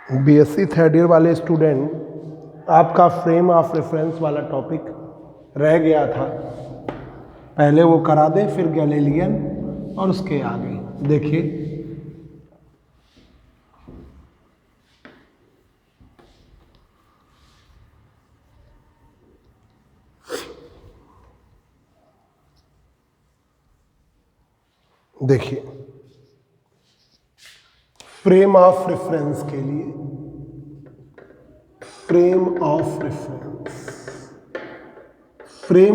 BSc third year वाले student, आपका frame of reference वाला टॉपिक रह गया था। पहले वो करा दें, फिर गैलीलियन और उसके आगे देखिए। देखिए, फ्रेम ऑफ रेफरेंस के लिए फ्रेम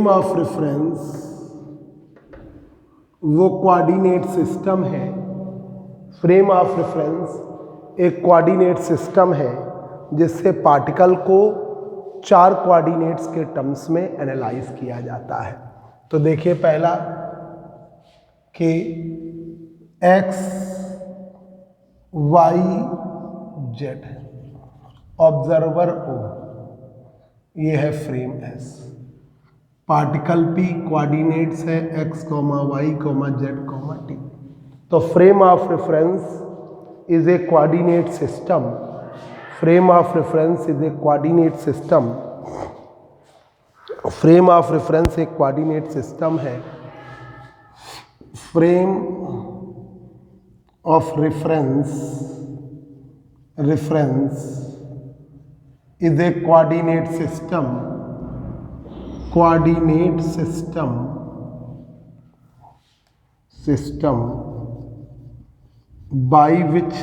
ऑफ रेफरेंस वो कोऑर्डिनेट सिस्टम है। फ्रेम ऑफ रेफरेंस एक कोऑर्डिनेट सिस्टम है जिससे पार्टिकल को 4 कोऑर्डिनेट्स के टर्म्स में एनालाइज किया जाता है। तो देखिए, पहला कि x y z, observer O, ये है frame S। Particle P coordinates है x, y, z, t। तो frame of reference is a coordinate system. Frame of reference is a coordinate system. Frame of reference एक coordinate system है। Frame of reference is a coordinate system by which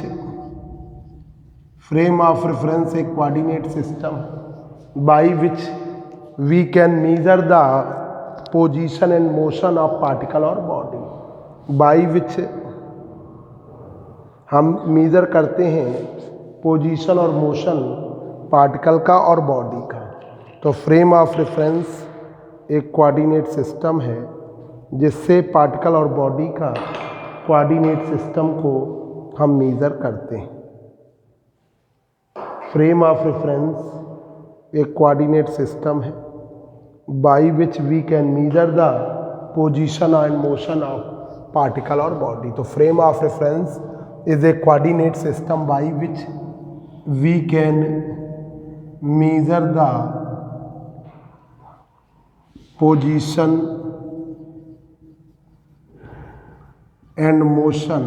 frame of reference a coordinate system by which we can measure the position and motion of particle or body, by which हम measure करते हैं position और motion particle का और body का। तो frame of reference एक coordinate system है जिससे पार्टिकल और बॉडी का कोऑर्डिनेट सिस्टम को हम मेजर करते हैं। फ्रेम ऑफ रेफरेंस एक कोऑर्डिनेट सिस्टम है by which we can measure the position and motion of particle और बॉडी। तो frame of reference is a coordinate system by which we can measure the position and motion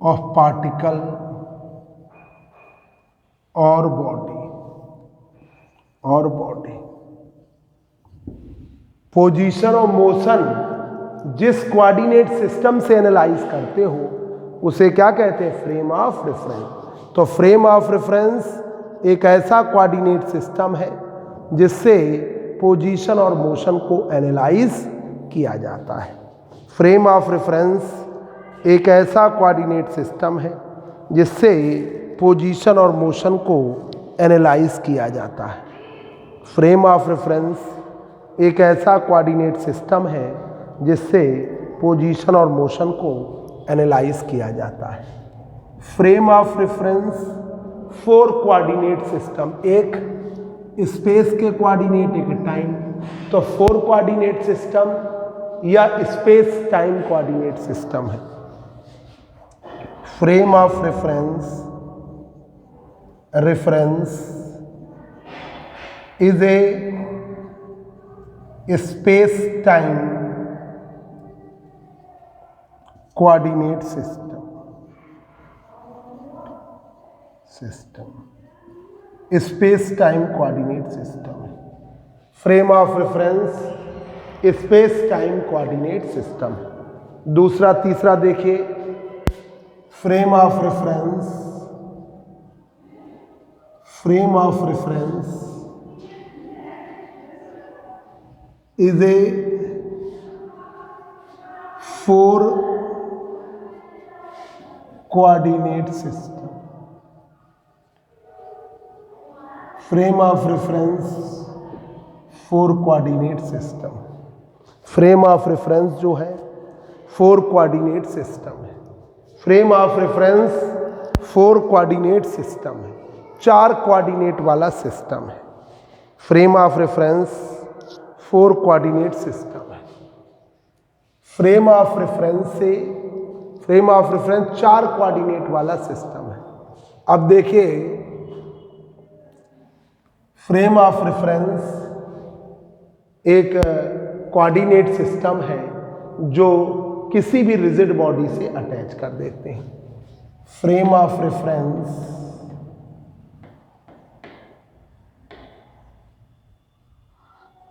of particle or body। Position और motion जिस coordinate system से analyse करते हो उसे क्या कहते हैं? Frame of reference. तो फ्रेम ऑफ रेफरेंस एक ऐसा कोऑर्डिनेट सिस्टम है जिससे पोजीशन और मोशन को एनालाइज किया जाता है। फ्रेम ऑफ रेफरेंस एक ऐसा कोऑर्डिनेट सिस्टम है जिससे पोजीशन और मोशन को एनालाइज किया जाता है। फ्रेम ऑफ रेफरेंस एक ऐसा कोऑर्डिनेट सिस्टम है जिससे पोजीशन और मोशन को एनालाइज किया जाता है। Frame of reference 4 coordinate system, एक स्पेस के कोऑर्डिनेट, एक टाइम। तो 4 कोऑर्डिनेट सिस्टम या स्पेस टाइम कोऑर्डिनेट सिस्टम है। Frame of reference is a space time coordinate system. Space time coordinate system है। Frame of reference space time coordinate system है। दूसरा, तीसरा देखिए, frame of reference is a 4 coordinate system. Frame of reference 4 coordinate system. Frame of reference जो है 4 coordinate system है। Frame of reference 4 coordinate system है, 4 coordinate वाला सिस्टम है। Frame of reference 4 coordinate system है। फ्रेम ऑफ रेफरेंस से frame of reference 4 coordinate वाला system है। अब देखिए, फ्रेम ऑफ रेफरेंस एक कोऑर्डिनेट सिस्टम है जो किसी भी रिजिड बॉडी से अटैच कर देते हैं। Frame of reference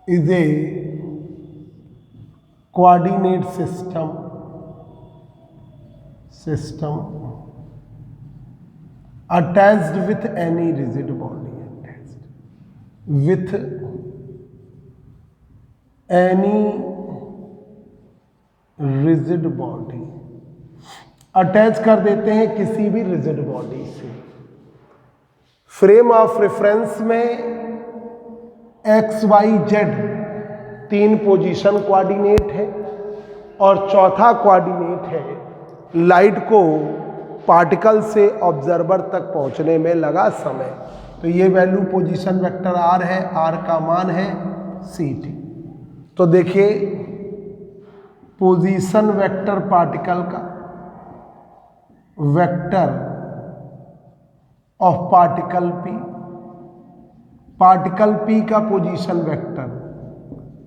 is a coordinate system attached with any rigid body, with any rigid body, अटैच कर देते हैं किसी भी रिजिड बॉडी से। फ्रेम ऑफ रेफरेंस में X Y Z 3 position coordinate है और चौथा कोऑर्डिनेट है लाइट को पार्टिकल से ऑब्जर्वर तक पहुंचने में लगा समय। तो ये वैल्यू पोजीशन वेक्टर आर है, आर का मान है ct। तो देखिए, पोजीशन वेक्टर पार्टिकल का, वेक्टर ऑफ पार्टिकल p का पोजीशन वेक्टर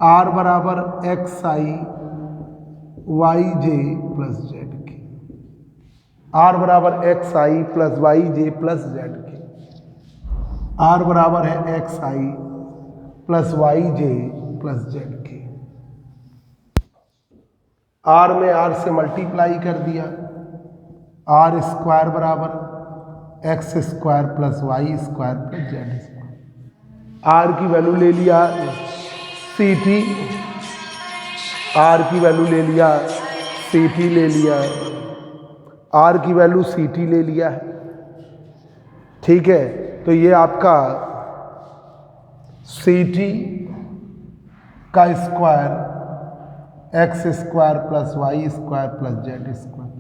r बराबर एक्स आई वाई जे प्लस जेड के, r बराबर एक्स आई प्लस वाई जे प्लस जेड के, r बराबर है एक्स आई प्लस वाई जे प्लस जेड के। r में r से मल्टीप्लाई कर दिया, r स्क्वायर बराबर x square plus y square plus Z square. r की वैल्यू ले लिया ct, r की वैल्यू ले लिया ct ले लिया, r की वैल्यू ct ले लिया है। ठीक है, तो ये आपका ct का square x square plus y square plus Z square,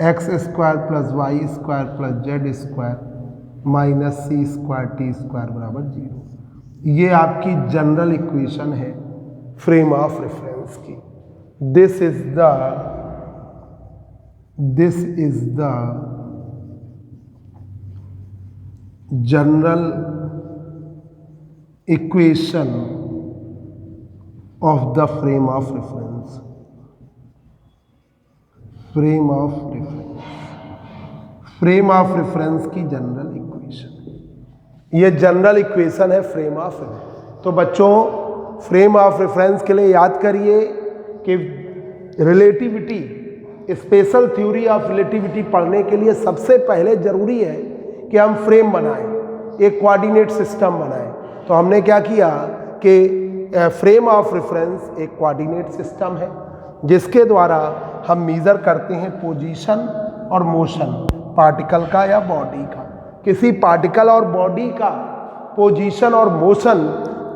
x square plus y square plus Z square minus c square t square बराबर 0। ये आपकी जनरल इक्वेशन है फ्रेम ऑफ रेफरेंस की। This is the general equation of the frame of reference. Frame of reference की general equation, ये general equation है frame of reference. तो बच्चों, फ्रेम ऑफ रेफरेंस के लिए याद करिए कि relativity, special theory of relativity पढ़ने के लिए सबसे पहले जरूरी है कि हम फ्रेम बनाएं, एक कोऑर्डिनेट सिस्टम बनाएं। तो हमने क्या किया कि फ्रेम ऑफ रेफरेंस एक कोऑर्डिनेट सिस्टम है जिसके द्वारा हम मेजर करते हैं पोजीशन और मोशन पार्टिकल का या बॉडी का। किसी पार्टिकल और बॉडी का पोजीशन और मोशन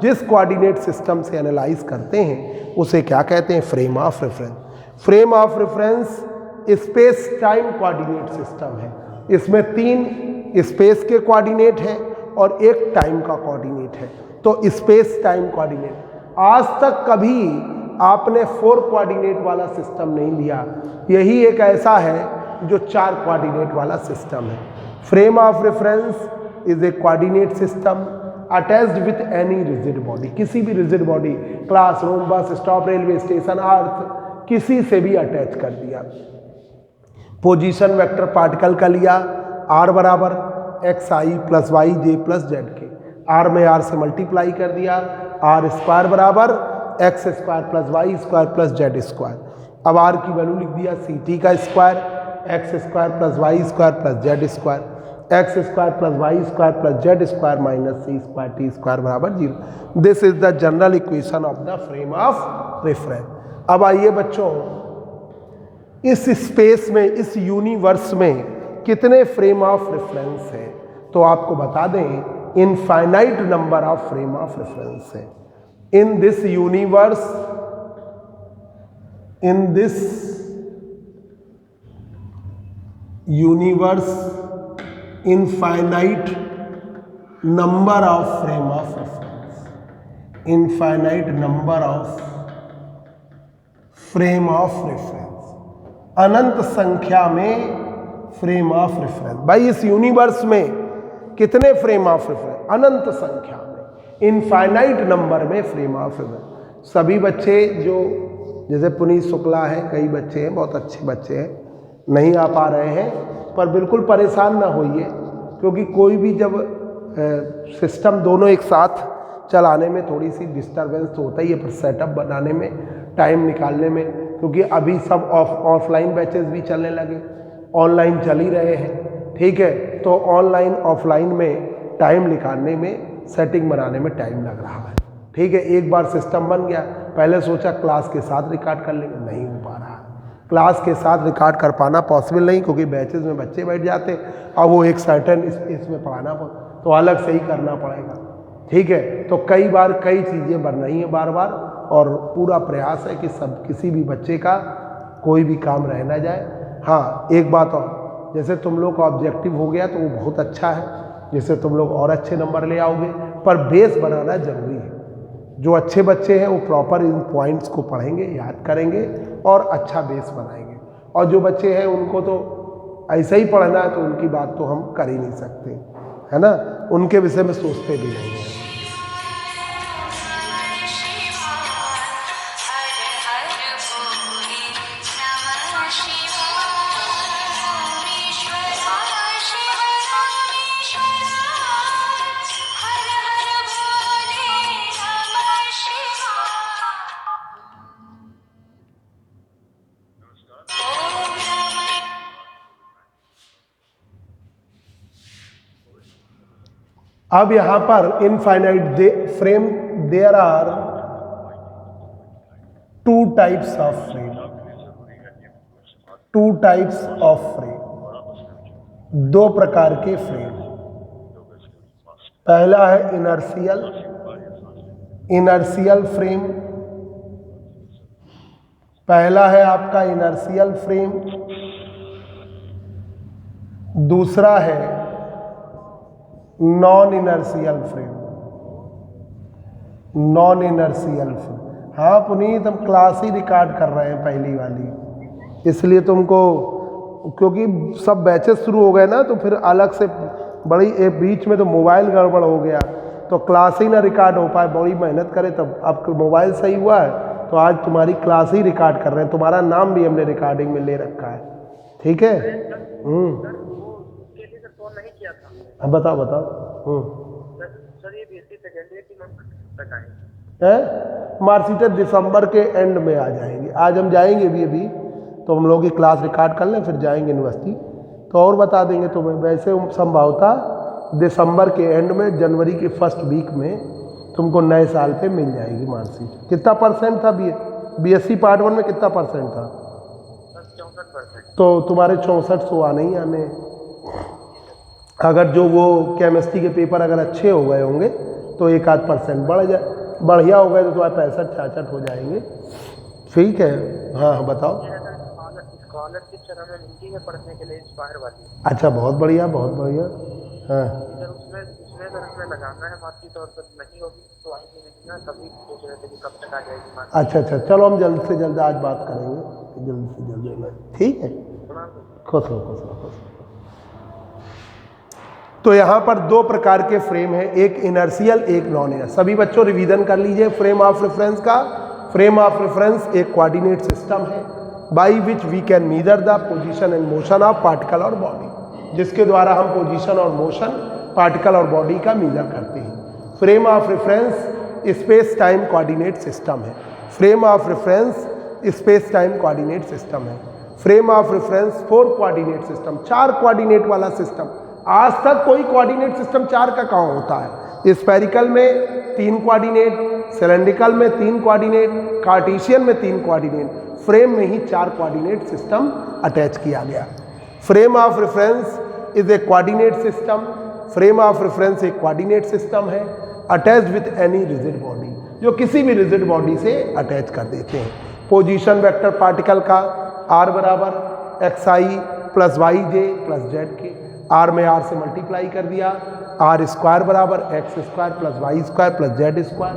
जिस कोऑर्डिनेट सिस्टम से एनालाइज करते हैं उसे क्या कहते हैं? Frame of reference. Frame of reference space time coordinate system है। इसमें 3 स्पेस के कोऑर्डिनेट हैं और 1 टाइम का कोऑर्डिनेट है। तो स्पेस टाइम कोऑर्डिनेट, आज तक कभी आपने 4 कोऑर्डिनेट वाला सिस्टम नहीं लिया, यही एक ऐसा है जो 4 कोऑर्डिनेट वाला सिस्टम है। Frame of reference is a coordinate system attached with any rigid body. किसी भी rigid body, classroom, bus stop, railway station, earth, किसी से भी अटैच कर दिया। पोजीशन वेक्टर पार्टिकल का लिया, r बराबर एक्स आई प्लस वाई जे प्लस जेड के, r में r से मल्टीप्लाई कर दिया, r स्क्वायर बराबर x square plus y square plus Z square. अब r की वैल्यू लिख दिया ct का square x square plus y square plus Z square, x square plus y square plus Z square minus c square t square बराबर 0। This is the general equation of the frame of reference. अब आइए बच्चों, इस space में, इस universe में कितने frame of reference हैं? तो आपको बता दें, infinite number of frame of reference है in this universe. In this universe infinite number of frame of reference. Infinite number of frame of reference अनंत संख्या में फ्रेम ऑफ रेफरेंस। भाई इस यूनिवर्स में कितने फ्रेम ऑफ रेफरेंस? अनंत संख्या में, इनफाइनाइट नंबर में फ्रेम ऑफ रेफरेंस। सभी बच्चे जो जैसे पुनीत शुक्ला है, कई बच्चे हैं, बहुत अच्छे बच्चे हैं, नहीं आ पा रहे हैं, पर बिल्कुल परेशान ना होइए, क्योंकि कोई भी जब सिस्टम दोनों एक साथ चलाने में थोड़ी सी डिस्टर्बेंस तो होता ही है, पर सेटअप बनाने में, टाइम निकालने में, क्योंकि अभी सब ऑफलाइन बैचेस भी चलने लगे, ऑनलाइन चल ही रहे हैं, ठीक है। तो ऑनलाइन ऑफलाइन में टाइम निकालने में, सेटिंग बनाने में टाइम लग रहा है, ठीक है। एक बार सिस्टम बन गया, पहले सोचा क्लास के साथ रिकॉर्ड कर लेंगे, नहीं हो पा रहा है, क्लास के साथ रिकॉर्ड कर पाना पॉसिबल नहीं, क्योंकि बैचेस में बच्चे बैठ जाते, अब वो एक सर्टेन इसमें पढ़ाना तो अलग से ही करना पड़ेगा, ठीक है। तो कई बार कई चीज़ें बन रही हैं बार बार, और पूरा प्रयास है कि सब किसी भी बच्चे का कोई भी काम रह ना जाए। हाँ, एक बात और, जैसे तुम लोग का ऑब्जेक्टिव हो गया तो वो बहुत अच्छा है, जैसे तुम लोग और अच्छे नंबर ले आओगे, पर बेस बनाना जरूरी है। जो अच्छे बच्चे हैं वो प्रॉपर इन पॉइंट्स को पढ़ेंगे, याद करेंगे और अच्छा बेस बनाएंगे, और जो बच्चे हैं उनको तो ऐसा ही पढ़ना है, तो उनकी बात तो हम कर ही नहीं सकते, है ना, उनके विषय में सोचते भी नहीं हैं। अब यहां पर infinite frame, there are two types of frame, two types of frame, दो प्रकार के फ्रेम। पहला है इनर्शियल फ्रेम, पहला है आपका इनर्शियल फ्रेम, दूसरा है non inertial frame, non inertial frame. हाँ पुनीत, हम क्लास ही रिकॉर्ड कर रहे हैं पहली वाली, इसलिए तुमको, क्योंकि सब बैचेस शुरू हो गए ना, तो फिर अलग से बड़ी बीच में तो मोबाइल गड़बड़ हो गया, तो क्लास ही ना रिकॉर्ड हो पाए, बड़ी मेहनत करे तब। अब मोबाइल सही हुआ है तो आज तुम्हारी क्लास ही रिकॉर्ड कर रहे हैं, तुम्हारा नाम भी हमने रिकॉर्डिंग में ले रखा है, ठीक है। अब बताओ। सर ये बीएससी सेकेंड ईयर की मंथ तक आएंगे, मार्कशीट दिसंबर के एंड में आ जाएंगे। आज हम जाएंगे भी तो हम लोग की क्लास रिकॉर्ड कर लें, फिर जाएंगे यूनिवर्सिटी तो और बता देंगे तुम्हें। वैसे संभवतः दिसंबर के एंड में, जनवरी के फर्स्ट वीक में तुमको नए साल पे मिल जाएगी मार्कशीट। कितना परसेंट था बीएससी पार्ट 1 में, कितना परसेंट था? 64%। तो तुम्हारे 6400 आने ही आने। अगर जो वो केमिस्ट्री के पेपर अगर अच्छे हो गए होंगे तो 1-8% बढ़िया हो गए तो तुम्हारे 65-66 हो जाएंगे, ठीक है। हाँ बताओ। स्कॉलरशिप सर हमें मिलती है पढ़ने के लिए, इंस्पायर वाली। अच्छा, बहुत बढ़िया हाँ। उसमें सर हमें लगाना है मार्कशीट, और सर नहीं होगी तो आएंगे नहीं ना, तभी सोच रहे थे कि कब तक आ जाएगी मार्कशीट। अच्छा, चलो हम जल्द से जल्द आज बात करेंगे, जल्द से जल्द, ठीक है। खुश रहो। तो यहाँ पर दो प्रकार के फ्रेम हैं, एक इनर्शियल, एक नॉन इनर्शियल। सभी बच्चों रिवीजन कर लीजिए फ्रेम ऑफ रेफरेंस का। फ्रेम ऑफ रेफरेंस एक कोऑर्डिनेट सिस्टम है by which we can measure the position and motion of particle और बॉडी, जिसके द्वारा हम पोजीशन और मोशन पार्टिकल और बॉडी का मीजर करते हैं। Frame of reference space time coordinate system है। Frame of reference space time coordinate system है। Frame of reference 4 coordinate system, 4 coordinate वाला सिस्टम। आज तक कोई कोऑर्डिनेट सिस्टम 4 का कहाँ होता है? स्फेरिकल में 3 कोऑर्डिनेट, सिलेंड्रिकल में 3 कोऑर्डिनेट, कार्टेशियन में 3 कोऑर्डिनेट, फ्रेम में ही 4 कोऑर्डिनेट सिस्टम अटैच किया गया। Frame of reference is a coordinate system. Frame of reference एक कोऑर्डिनेट सिस्टम है attach with any rigid body, जो किसी भी रिजिड बॉडी से अटैच कर देते हैं। पोजीशन वेक्टर पार्टिकल का r बराबर xi plus yj plus z, r में r से मल्टीप्लाई कर दिया, r स्क्वायर बराबर x square plus y square plus z square.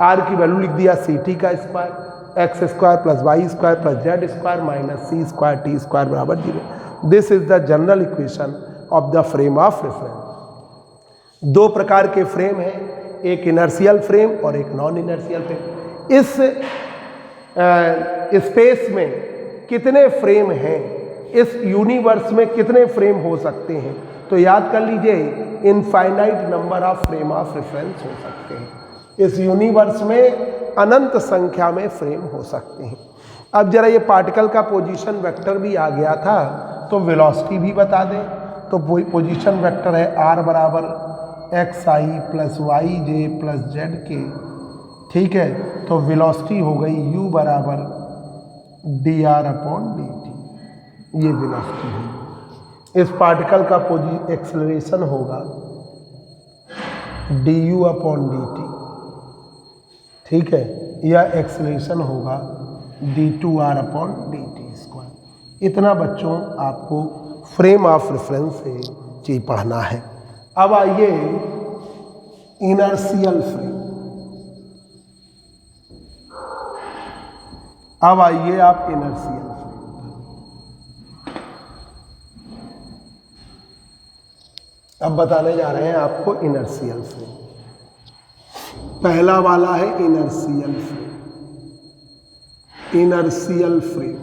R की वैल्यू लिख दिया सी टी का square x square plus y square plus Z square minus c square t square बराबर 0। This is the general equation of the frame of reference. दो प्रकार के frame हैं, एक इनर्शियल फ्रेम और एक नॉन इनर्शियल फ्रेम। इस स्पेस में कितने फ्रेम हैं, इस यूनिवर्स में कितने फ्रेम हो सकते हैं, तो याद कर लीजिए infinite number of frame of reference हो सकते हैं। इस यूनिवर्स में अनंत संख्या में फ्रेम हो सकते हैं। अब जरा ये पार्टिकल का पोजीशन वेक्टर भी आ गया था, तो वेलोसिटी भी बता दें। तो पोजीशन वेक्टर है आर बराबर एक्स आई प्लस वाई जे प्लस जेड के, ठीक है। तो वेलोसिटी हो गई u बराबर D R upon D T, ये वेलोसिटी है। इस पार्टिकल का एक्सेलरेशन होगा D U upon D T, ठीक है। यह एक्सेलरेशन होगा D two R upon D T square. इतना बच्चों आपको फ्रेम ऑफ रेफरेंस से चीज पढ़ना है। अब आइए इनर्शियल फ्रेम। अब आइए आप इनर्शियल फ्रेम। अब बताने जा रहे हैं आपको इनर्शियल फ्रेम। पहला वाला है inertial frame. Inertial frame,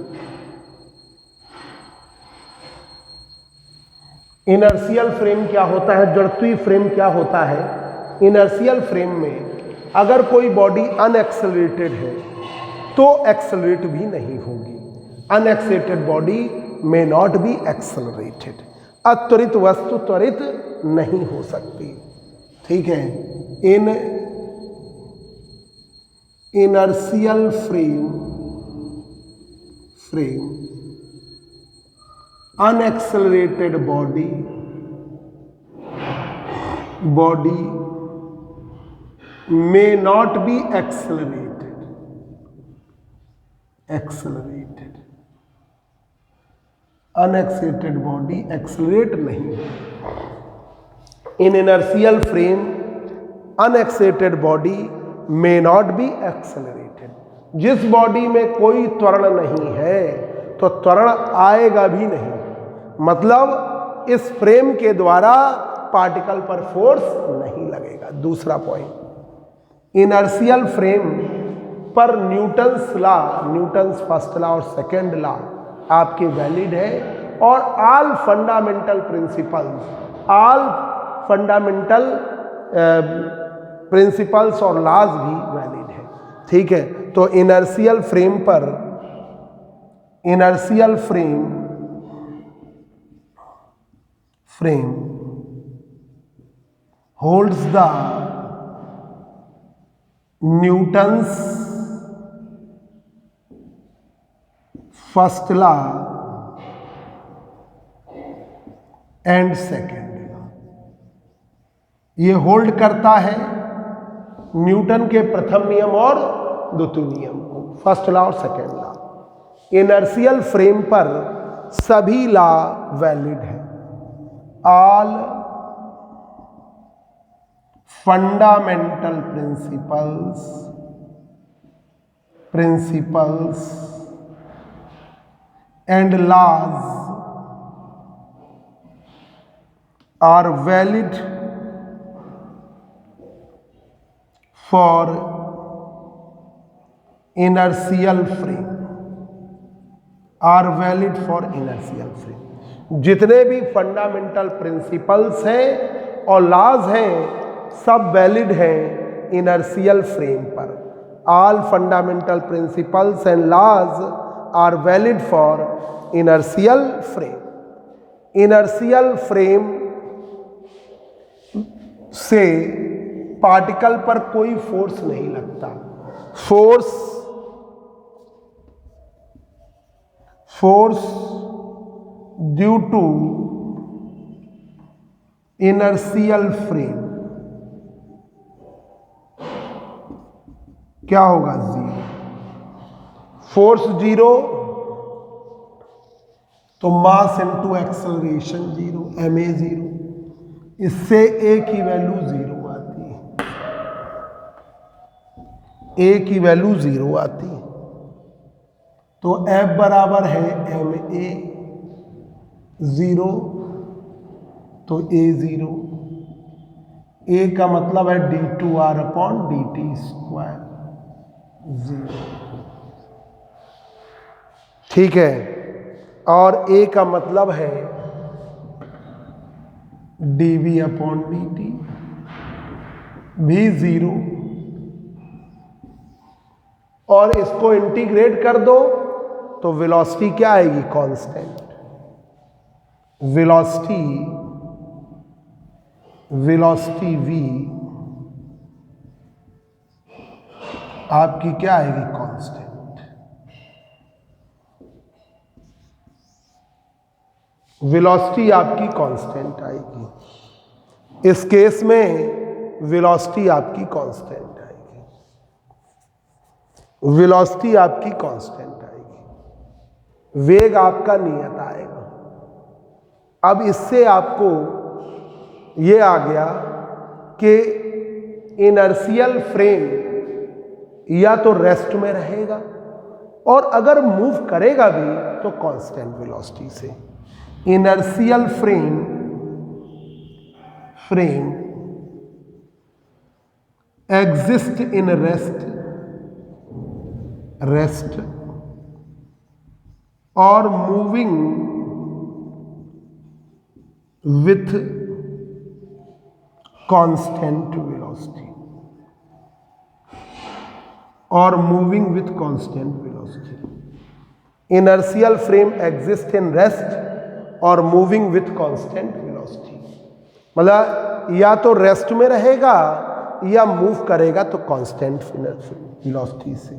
inertial frame क्या होता है, जड़त्वीय फ्रेम क्या होता है। इनर्शियल फ्रेम में अगर कोई बॉडी अनएक्सेलरेटेड है तो एक्सेलरेट भी नहीं होगी। Unaccelerated body may not be accelerated. अत्वरित वस्तु त्वरित नहीं हो सकती, ठीक है। In inertial frame unaccelerated body may not be accelerated. Unaccelerated body accelerate नहीं है। In inertial frame unaccelerated body may not be accelerated. जिस बॉडी में कोई त्वरण नहीं है तो त्वरण आएगा भी नहीं, मतलब इस फ्रेम के द्वारा पार्टिकल पर फोर्स नहीं लगेगा। दूसरा पॉइंट, इनर्शियल फ्रेम पर Newton's law, Newton's first law और सेकेंड लॉ आपके वैलिड है, और ऑल फंडामेंटल प्रिंसिपल्स और लॉज भी वैलिड है, ठीक है। तो इनर्शियल फ्रेम पर inertial frame holds the Newton's first law and second law। ये होल्ड करता है न्यूटन के प्रथम नियम और द्वितीय नियम को, फर्स्ट लॉ और सेकेंड लॉ। इनर्शियल फ्रेम पर सभी लॉ वैलिड है। All fundamental principles and laws are valid for inertial frame, are valid for inertial frame. जितने भी फंडामेंटल प्रिंसिपल्स हैं और लॉज हैं सब वैलिड हैं इनर्शियल फ्रेम पर। All fundamental principles and laws are valid for inertial frame. Inertial frame से particle पर कोई फोर्स नहीं लगता। Force due to inertial frame क्या होगा, जीरो। फोर्स जीरो तो mass into acceleration zero, ma zero. इससे a की वैल्यू जीरो आती है। ए की वैल्यू 0 आती है, तो F बराबर है ma 0, तो a 0, a का मतलब है d2r/dt² 0, ठीक है। और a का मतलब है dv/dt भी 0, और इसको इंटीग्रेट कर दो तो वेलोसिटी क्या आएगी? कांस्टेंट। वेलोसिटी v आपकी क्या आएगी? कांस्टेंट। वेलोसिटी आपकी कांस्टेंट आएगी। इस केस में वेलोसिटी आपकी कांस्टेंट आएगी, वेलोसिटी आपकी कांस्टेंट आएगी, वेग आपका नियत आएगा। अब इससे आपको ये आ गया कि इनर्शियल फ्रेम या तो रेस्ट में रहेगा और अगर मूव करेगा भी तो कांस्टेंट वेलोसिटी से। Inertial frame exist in rest और मूविंग विथ कांस्टेंट वेलोसिटी, और moving with constant velocity. Inertial frame exist in rest और मूविंग विथ कांस्टेंट वेलोसिटी, मतलब या तो रेस्ट में रहेगा या मूव करेगा तो कांस्टेंट वेलोसिटी से।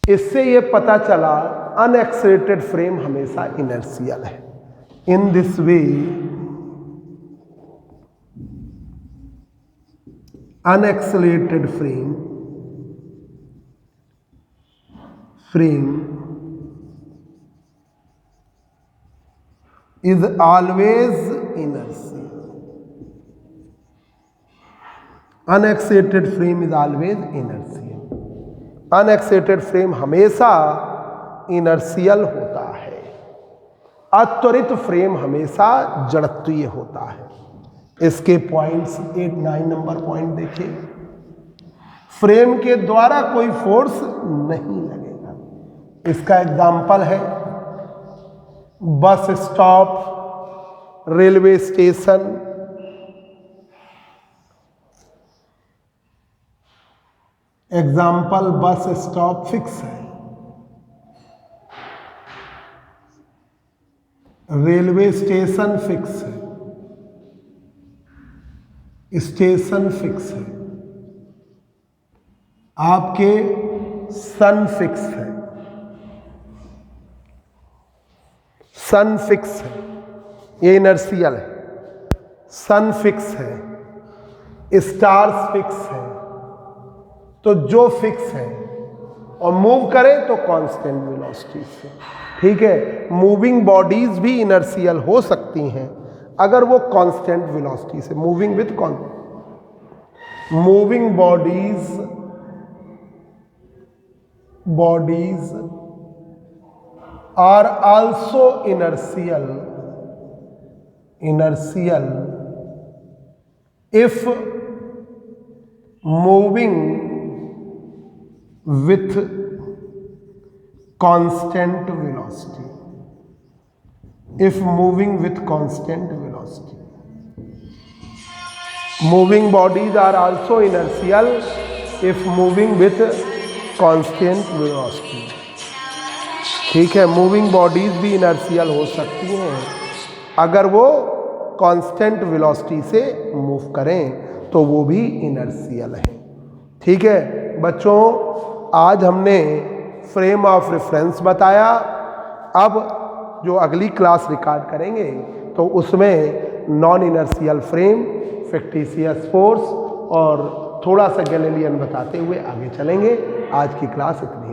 इससे ये पता चला अनएक्सेलरेटेड फ्रेम हमेशा इनर्शियल है। In this way unaccelerated frame is always inertial. Unaccelerated frame is always inertial. Unaccelerated frame हमेशा inertial होता है। अत्वरित फ्रेम हमेशा जड़त्वीय होता है। इसके पॉइंट्स 8-9 नंबर पॉइंट देखिए। फ्रेम के द्वारा कोई फोर्स नहीं लगेगा। इसका एग्जाम्पल है बस stop, railway station, example bus stop fix है, रेलवे स्टेशन फिक्स है, स्टेशन फिक्स है, आपके सन फिक्स है, सन फिक्स है, ये इनर्शियल है, सन फिक्स है, स्टार्स फिक्स है। तो जो फिक्स है और मूव करे तो कांस्टेंट वेलोसिटी से, ठीक है। मूविंग बॉडीज भी इनर्शियल हो सकती हैं अगर वो कांस्टेंट वेलोसिटी से moving with moving bodies are also inertial if moving with constant velocity. If moving with constant velocity. Moving bodies are also inertial if moving with constant velocity. ठीक है, moving bodies भी inertial हो सकती हैं अगर वो constant velocity से move करें तो वो भी इनर्शियल है। ठीक है बच्चों, आज हमने फ्रेम ऑफ रेफरेंस बताया। अब जो अगली क्लास रिकॉर्ड करेंगे तो उसमें non inertial frame, fictitious force और थोड़ा सा गैलीलियन बताते हुए आगे चलेंगे। आज की क्लास इतनी।